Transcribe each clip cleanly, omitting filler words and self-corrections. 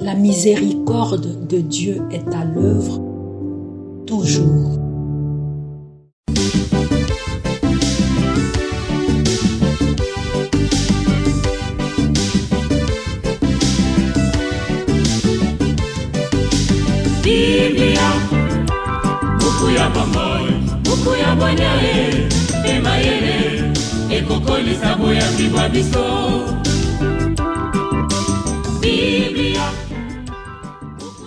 La miséricorde de Dieu est à l'œuvre toujours. Biblia, buku ya bomoi, buku ya bonyae, emayele, ekokolisa boya bibwa biso. Biblia.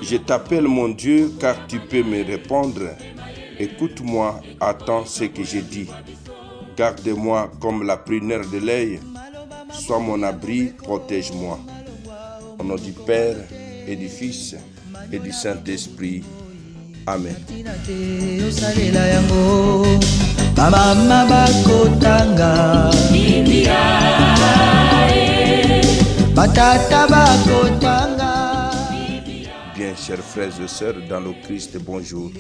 Je t'appelle mon Dieu car tu peux me répondre. Écoute-moi, attends ce que je dis. Garde-moi comme la prunelle de l'œil. Sois mon abri, protège-moi. Au nom du Père et du Fils et du Saint-Esprit. Amen. Bien, chers frères et sœurs, dans le Christ, bonjour.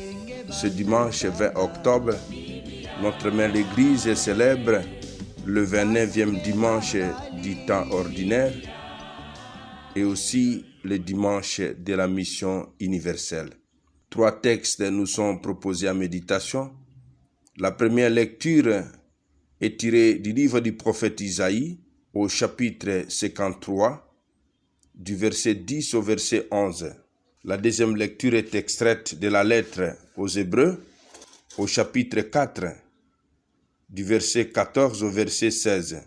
Ce dimanche 20 octobre, notre mère l'Église célèbre le 29e dimanche du temps ordinaire et aussi le dimanche de la mission universelle. 3 textes nous sont proposés à méditation. La première lecture est tirée du livre du prophète Isaïe au chapitre 53, du verset 10 au verset 11. La deuxième lecture est extraite de la lettre aux Hébreux au chapitre 4, du verset 14 au verset 16.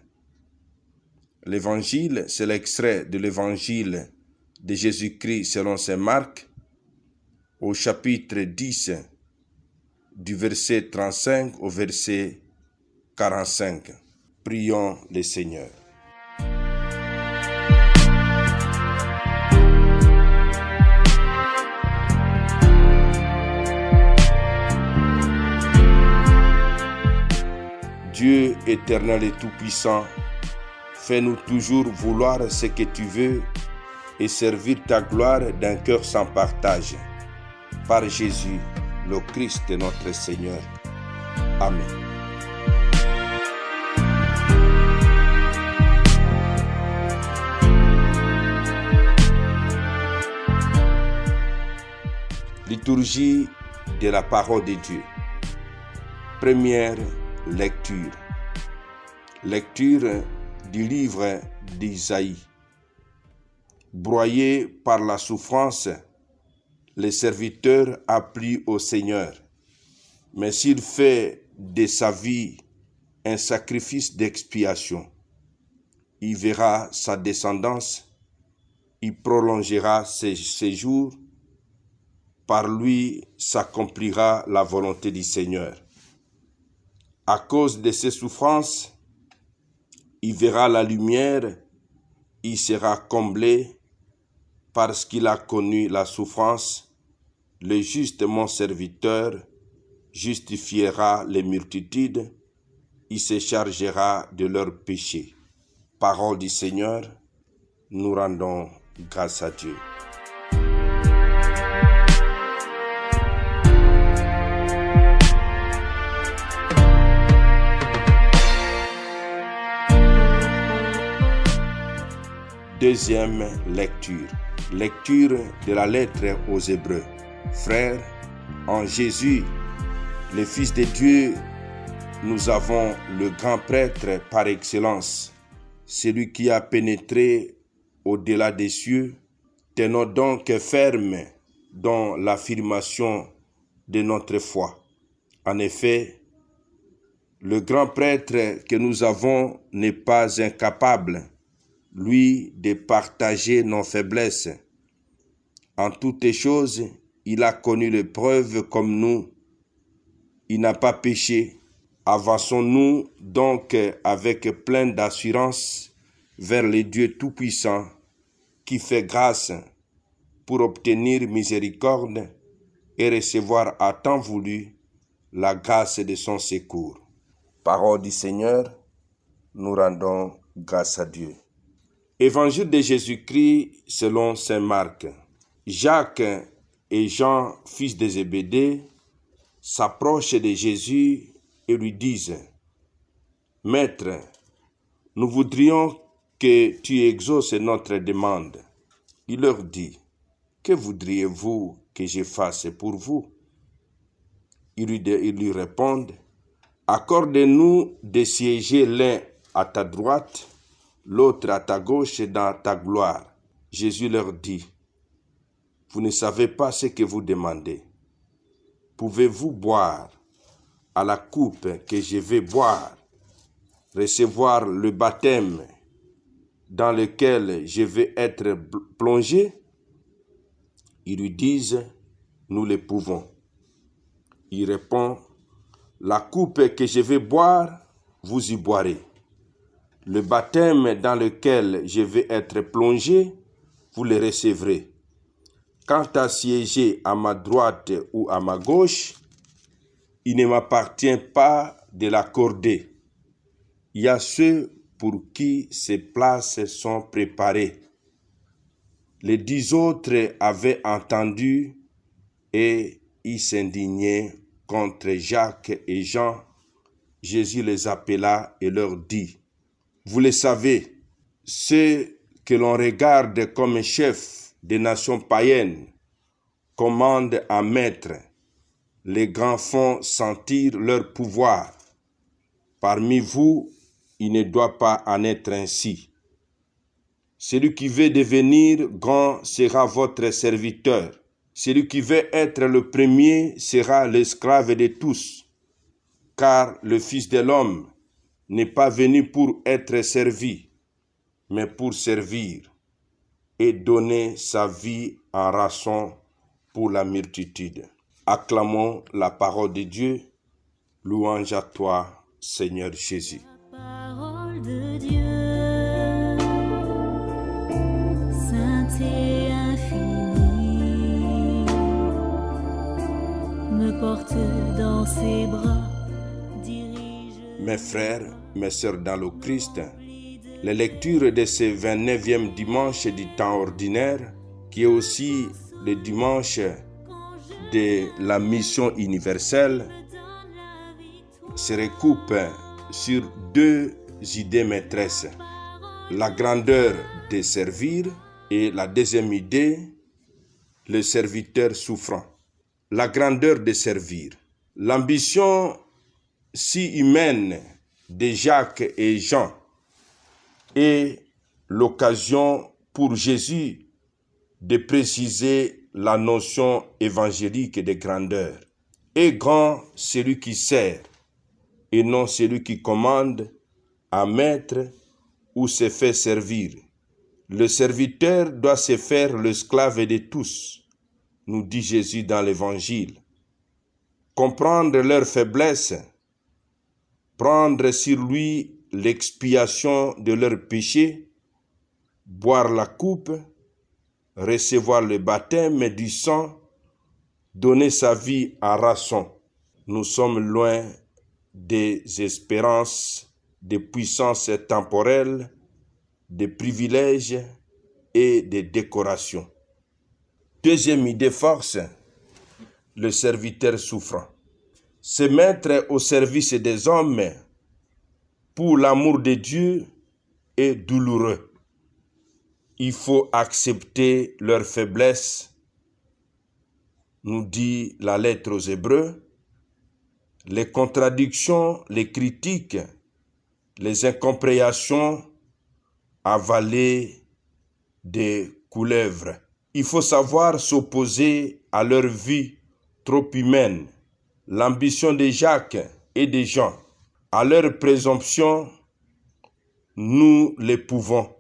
L'évangile, c'est l'extrait de l'évangile de Jésus-Christ selon saint Marc, au chapitre 10, du verset 35 au verset 45. Prions le Seigneur. Dieu éternel et tout-puissant, fais-nous toujours vouloir ce que tu veux et servir ta gloire d'un cœur sans partage. Par Jésus, le Christ notre Seigneur. Amen. Liturgie de la parole de Dieu. Première lecture. Lecture du livre d'Isaïe. Broyé par la souffrance, le serviteur a plu au Seigneur. Mais s'il fait de sa vie un sacrifice d'expiation, il verra sa descendance, il prolongera ses jours, par lui s'accomplira la volonté du Seigneur. À cause de ses souffrances, il verra la lumière, il sera comblé parce qu'il a connu la souffrance. Le juste mon serviteur justifiera les multitudes, il se chargera de leurs péchés. Parole du Seigneur, nous rendons grâce à Dieu. Deuxième lecture. Lecture de la lettre aux Hébreux. Frères, en Jésus, le Fils de Dieu, nous avons le grand prêtre par excellence, celui qui a pénétré au-delà des cieux. Tenons donc ferme dans l'affirmation de notre foi. En effet, le grand prêtre que nous avons n'est pas incapable, lui, de partager nos faiblesses. En toutes choses, il a connu l'épreuve comme nous. Il n'a pas péché. Avançons-nous donc avec plein d'assurance vers le Dieu Tout-Puissant qui fait grâce pour obtenir miséricorde et recevoir à temps voulu la grâce de son secours. Parole du Seigneur, nous rendons grâce à Dieu. Évangile de Jésus-Christ selon saint Marc. Jacques et Jean, fils de Zébédée, s'approchent de Jésus et lui disent : « Maître, nous voudrions que tu exauces notre demande. » Il leur dit : que voudriez-vous que je fasse pour vous? Ils lui répondent, accorde-nous de siéger l'un à ta droite, l'autre à ta gauche dans ta gloire. Jésus leur dit, vous ne savez pas ce que vous demandez. Pouvez-vous boire à la coupe que je vais boire, recevoir le baptême dans lequel je vais être plongé? Ils lui disent, nous le pouvons. Il répond, la coupe que je vais boire, vous y boirez. Le baptême dans lequel je vais être plongé, vous le recevrez. Quant à siéger à ma droite ou à ma gauche, il ne m'appartient pas de l'accorder. Il y a ceux pour qui ces places sont préparées. Les 10 autres avaient entendu et ils s'indignaient contre Jacques et Jean. Jésus les appela et leur dit, vous le savez, ceux que l'on regarde comme chefs des nations païennes commandent à maître. Les grands font sentir leur pouvoir. Parmi vous, il ne doit pas en être ainsi. Celui qui veut devenir grand sera votre serviteur. Celui qui veut être le premier sera l'esclave de tous. Car le Fils de l'homme n'est pas venu pour être servi, mais pour servir et donner sa vie en rançon pour la multitude. Acclamons la parole de Dieu. Louange à toi, Seigneur Jésus. La parole de Dieu, sainte et infinie, me porte dans ses bras, dirige. Mes frères, mes sœurs dans le Christ, les lectures de ce 29e dimanche du temps ordinaire, qui est aussi le dimanche de la mission universelle, se recoupent sur 2 idées maîtresses. La grandeur de servir et la deuxième idée, le serviteur souffrant. La grandeur de servir. L'ambition si humaine de Jacques et Jean est l'occasion pour Jésus de préciser la notion évangélique de grandeur. Est grand celui qui sert et non celui qui commande à maître ou se fait servir. Le serviteur doit se faire l'esclave de tous, nous dit Jésus dans l'Évangile. Comprendre leur faiblesse, prendre sur lui l'expiation de leurs péchés, boire la coupe, recevoir le baptême du sang, donner sa vie en rançon. Nous sommes loin des espérances, des puissances temporelles, des privilèges et des décorations. Deuxième idée force, le serviteur souffrant. Se mettre au service des hommes pour l'amour de Dieu est douloureux. Il faut accepter leur faiblesse, nous dit la lettre aux Hébreux. Les contradictions, les critiques, les incompréhensions avalées des couleuvres. Il faut savoir s'opposer à leur vie trop humaine, l'ambition de Jacques et de Jean. À leur présomption, nous les pouvons.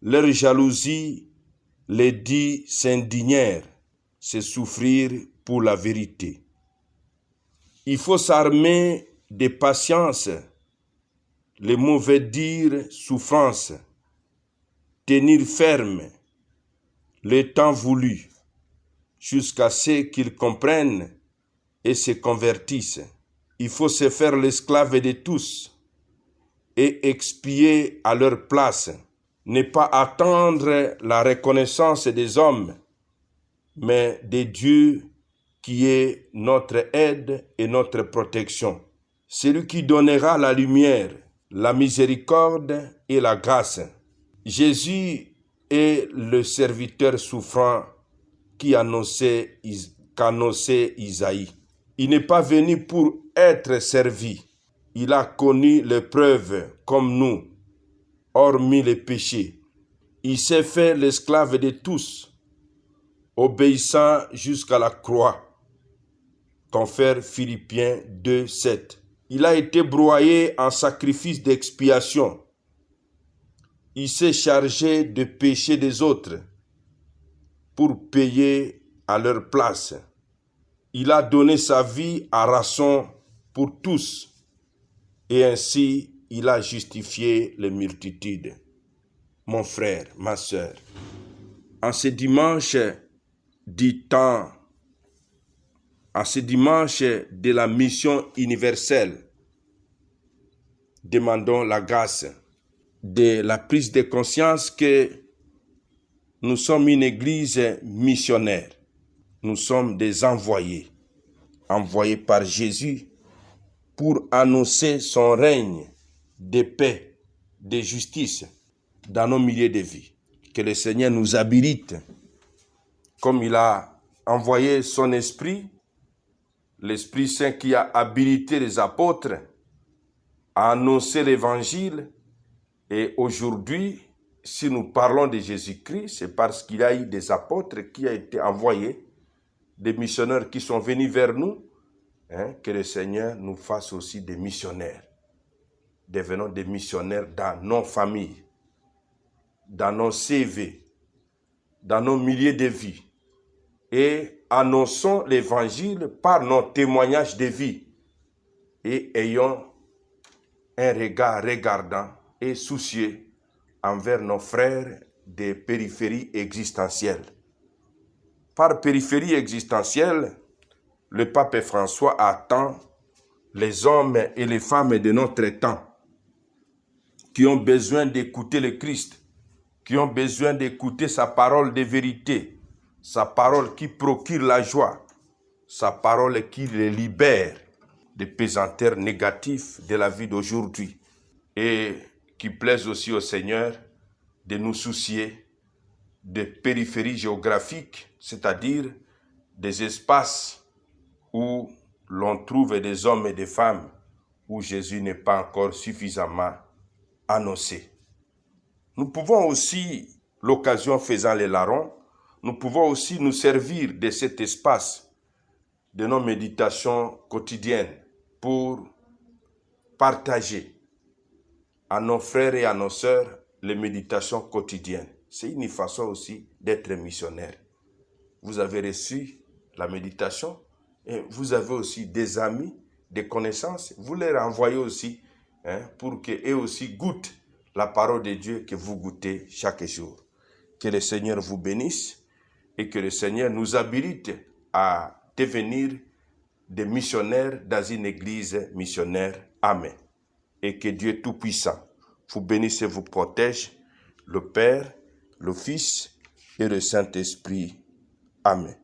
Leur jalousie les dit s'indignèrent, c'est souffrir pour la vérité. Il faut s'armer de patience, les mauvais dire souffrance, tenir ferme le temps voulu, jusqu'à ce qu'ils comprennent et se convertissent. Il faut se faire l'esclave de tous et expier à leur place, ne pas attendre la reconnaissance des hommes, mais de Dieu qui est notre aide et notre protection. Celui qui donnera la lumière, la miséricorde et la grâce. Jésus et le serviteur souffrant qu'annonçait Isaïe. Il n'est pas venu pour être servi. Il a connu l'épreuve comme nous, hormis les péchés. Il s'est fait l'esclave de tous, obéissant jusqu'à la croix. Confère Philippiens 2, 7. Il a été broyé en sacrifice d'expiation. Il s'est chargé de péchés des autres pour payer à leur place. Il a donné sa vie à rançon pour tous et ainsi il a justifié les multitudes. Mon frère, ma sœur, en ce dimanche de la mission universelle, demandons la grâce de la prise de conscience que nous sommes une église missionnaire. Nous sommes des envoyés par Jésus pour annoncer son règne de paix, de justice dans nos milieux de vie. Que le Seigneur nous habilite, comme il a envoyé son esprit, l'Esprit Saint qui a habilité les apôtres à annoncer l'évangile. Et aujourd'hui, si nous parlons de Jésus-Christ, c'est parce qu'il y a eu des apôtres qui ont été envoyés, des missionnaires qui sont venus vers nous, que le Seigneur nous fasse aussi des missionnaires. Devenons des missionnaires dans nos familles, dans nos CV, dans nos milieux de vie. Et annonçons l'évangile par nos témoignages de vie. Et ayons un regard regardant et soucieux envers nos frères des périphéries existentielles. Par périphérie existentielle, le pape François attend les hommes et les femmes de notre temps qui ont besoin d'écouter le Christ, qui ont besoin d'écouter sa parole de vérité, sa parole qui procure la joie, sa parole qui les libère des pesanteurs négatifs de la vie d'aujourd'hui et qui plaise aussi au Seigneur de nous soucier des périphéries géographiques, c'est-à-dire des espaces où l'on trouve des hommes et des femmes où Jésus n'est pas encore suffisamment annoncé. Nous pouvons aussi, l'occasion faisant les larrons, nous pouvons aussi nous servir de cet espace de nos méditations quotidiennes pour partager à nos frères et à nos sœurs les méditations quotidiennes. C'est une façon aussi d'être missionnaire. Vous avez reçu la méditation et vous avez aussi des amis, des connaissances. Vous les renvoyez aussi pour qu'eux aussi goûtent la parole de Dieu que vous goûtez chaque jour. Que le Seigneur vous bénisse et que le Seigneur nous habilite à devenir des missionnaires dans une église missionnaire. Amen. Et que Dieu Tout-Puissant vous bénisse et vous protège, le Père, le Fils et le Saint-Esprit. Amen.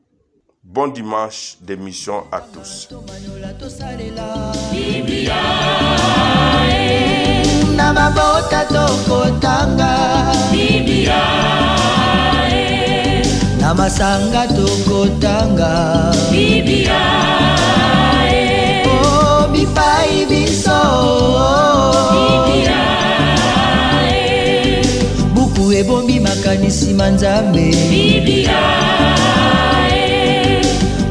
Bon dimanche de mission à tous. Namasanga tokotanga oh bipai biso buku ebombi makanisi manzambe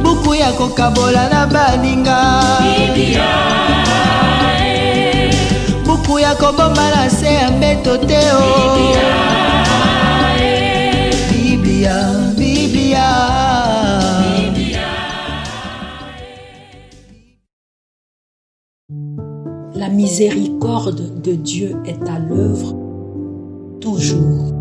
buku ya kokabola na baninga buku ya kobomba na se ya mbeto te o Biblia. La miséricorde de Dieu est à l'œuvre toujours.